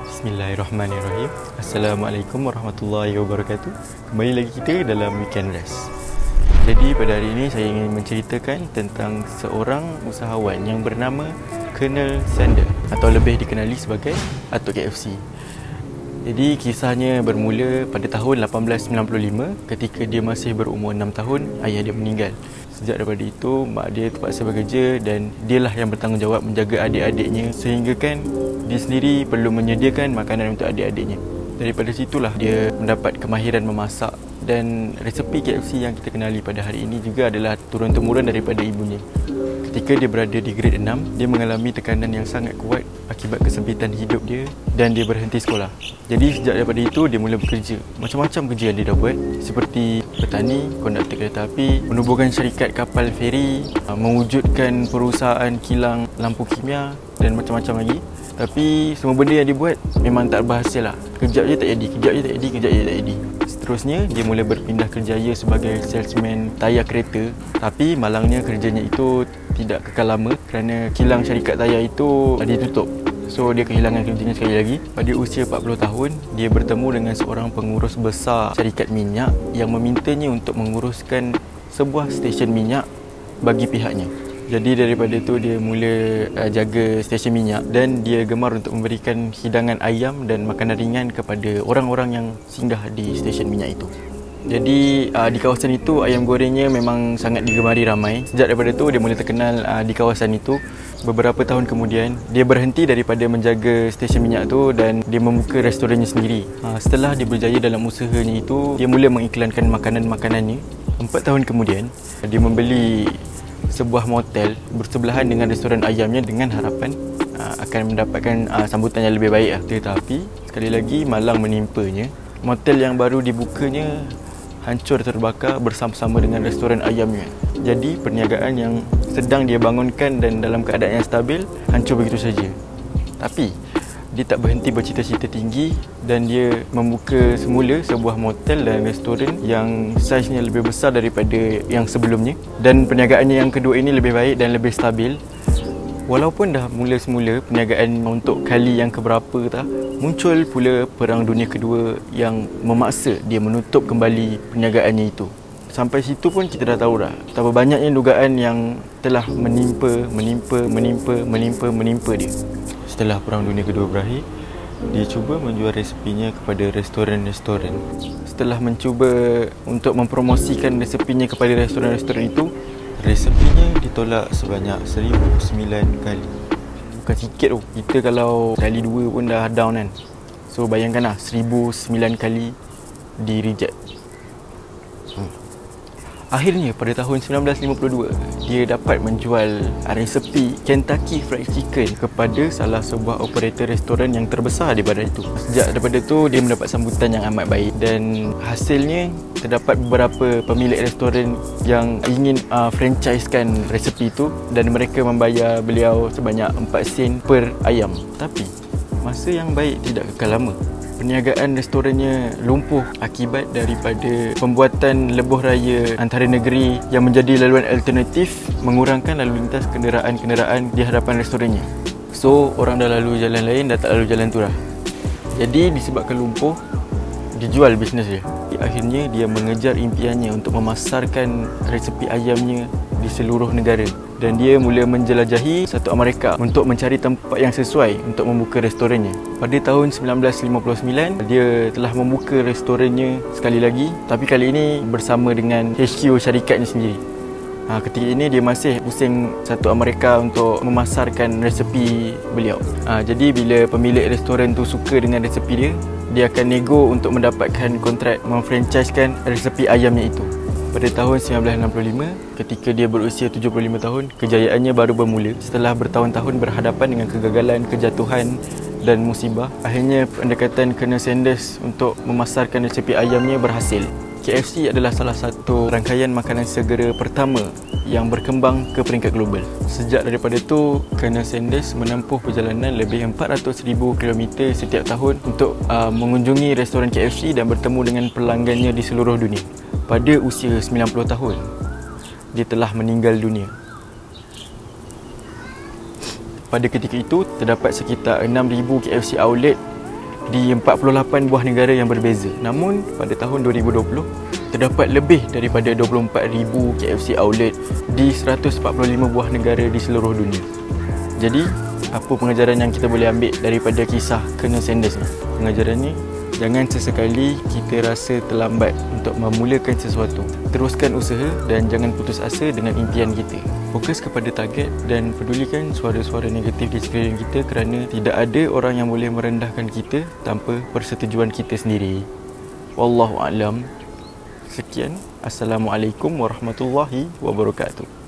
Bismillahirrahmanirrahim. Assalamualaikum warahmatullahi wabarakatuh. Kembali lagi kita dalam Weekend Rest. Jadi pada hari ini saya ingin menceritakan tentang seorang usahawan yang bernama Colonel Sanders atau lebih dikenali sebagai Atuk KFC. Jadi kisahnya bermula pada tahun 1895 ketika dia masih berumur 6 tahun, ayah dia meninggal. Sejak daripada itu, mak dia terpaksa bekerja dan dialah yang bertanggungjawab menjaga adik-adiknya sehingga kan dia sendiri perlu menyediakan makanan untuk adik-adiknya. Daripada situlah dia mendapat kemahiran memasak dan resepi KFC yang kita kenali pada hari ini juga adalah turun-temurun daripada ibunya. Ketika dia berada di grade 6, dia mengalami tekanan yang sangat kuat akibat kesempitan hidup dia dan dia berhenti sekolah. Jadi sejak daripada itu dia mula bekerja. Macam-macam kerja yang dia dah buat seperti petani, konduktor kereta api, menubuhkan syarikat kapal feri, mewujudkan perusahaan kilang lampu kimia dan macam-macam lagi. Tapi semua benda yang dia buat memang tak berhasil lah. Kejap je tak jadi, kejap je tak jadi, kejap je tak jadi. Seterusnya dia mula berpindah kerjaya sebagai salesman tayar kereta. Tapi malangnya kerjanya itu tidak kekal lama kerana kilang syarikat tayar itu ditutup. So dia kehilangan kerjanya sekali lagi. Pada usia 40 tahun, dia bertemu dengan seorang pengurus besar syarikat minyak yang memintanya untuk menguruskan sebuah stesen minyak bagi pihaknya. Jadi daripada itu dia mula jaga stesen minyak dan dia gemar untuk memberikan hidangan ayam dan makanan ringan kepada orang-orang yang singgah di stesen minyak itu. Jadi di kawasan itu ayam gorengnya memang sangat digemari ramai. Sejak daripada itu dia mula terkenal di kawasan itu. Beberapa tahun kemudian dia berhenti daripada menjaga stesen minyak itu dan dia membuka restorannya sendiri. Setelah dia berjaya dalam usahanya itu, dia mula mengiklankan makanan-makanannya. 4 tahun kemudian dia membeli sebuah motel bersebelahan dengan restoran ayamnya dengan harapan akan mendapatkan sambutan yang lebih baik lah. Tetapi sekali lagi malang menimpanya. Motel yang baru dibukanya hancur terbakar bersama-sama dengan restoran ayamnya. Jadi perniagaan yang sedang dia bangunkan dan dalam keadaan yang stabil hancur begitu saja. Tapi dia tak berhenti bercita-cita tinggi dan dia membuka semula sebuah motel dan restoran yang saiznya lebih besar daripada yang sebelumnya. Dan perniagaannya yang kedua ini lebih baik dan lebih stabil. Walaupun dah mula-semula perniagaan untuk kali yang keberapa tak, muncul pula Perang Dunia Kedua yang memaksa dia menutup kembali perniagaannya itu. Sampai situ pun kita dah tahu dah betapa banyaknya dugaan yang telah menimpa dia. Setelah Perang Dunia Kedua berakhir, dia cuba menjual resepinya kepada restoran-restoran. Setelah mencuba untuk mempromosikan resepinya kepada restoran-restoran itu, resepinya ditolak sebanyak 1009 kali. Bukan sikit tu. Kita kalau kali 2 pun dah down kan. So bayangkanlah 1009 kali di reject. Akhirnya pada tahun 1952, dia dapat menjual resepi Kentucky Fried Chicken kepada salah sebuah operator restoran yang terbesar di barat itu. Sejak daripada itu, dia mendapat sambutan yang amat baik dan hasilnya terdapat beberapa pemilik restoran yang ingin franchisekan resepi itu dan mereka membayar beliau sebanyak 4 sen per ayam. Tapi masa yang baik tidak kekal lama. Perniagaan restorannya lumpuh akibat daripada pembuatan lebuh raya antara negeri yang menjadi laluan alternatif mengurangkan lalu lintas kenderaan-kenderaan di hadapan restorannya. So, orang dah lalu jalan lain dah tak lalu jalan tu lah. Jadi disebabkan lumpuh, dijual bisnes dia. Akhirnya dia mengejar impiannya untuk memasarkan resepi ayamnya di seluruh negara. Dan dia mula menjelajahi satu Amerika untuk mencari tempat yang sesuai untuk membuka restorannya. Pada tahun 1959, dia telah membuka restorannya sekali lagi, tapi kali ini bersama dengan HQ syarikatnya sendiri. Ketika ini dia masih pusing satu Amerika untuk memasarkan resepi beliau. Jadi bila pemilik restoran tu suka dengan resepi dia, dia akan nego untuk mendapatkan kontrak memfranchisekan resepi ayamnya itu. Pada tahun 1965, ketika dia berusia 75 tahun, kejayaannya baru bermula. Setelah bertahun-tahun berhadapan dengan kegagalan, kejatuhan dan musibah, akhirnya pendekatan Colonel Sanders untuk memasarkan resepi ayamnya berhasil. KFC adalah salah satu rangkaian makanan segera pertama yang berkembang ke peringkat global. Sejak daripada itu, Colonel Sanders menempuh perjalanan lebih 400,000 km setiap tahun untuk mengunjungi restoran KFC dan bertemu dengan pelanggannya di seluruh dunia. Pada usia 90 tahun, dia telah meninggal dunia. Pada ketika itu, terdapat sekitar 6,000 KFC outlet di 48 buah negara yang berbeza. Namun pada tahun 2020 terdapat lebih daripada 24,000 KFC outlet di 145 buah negara di seluruh dunia. Jadi apa pengajaran yang kita boleh ambil daripada kisah Colonel Sanders ni? Pengajarannya, jangan sesekali kita rasa terlambat untuk memulakan sesuatu. Teruskan usaha dan jangan putus asa dengan impian kita. Fokus kepada target dan pedulikan suara-suara negatif di sekeliling kita, kerana tidak ada orang yang boleh merendahkan kita tanpa persetujuan kita sendiri. Wallahu a'lam. Sekian. Assalamualaikum warahmatullahi wabarakatuh.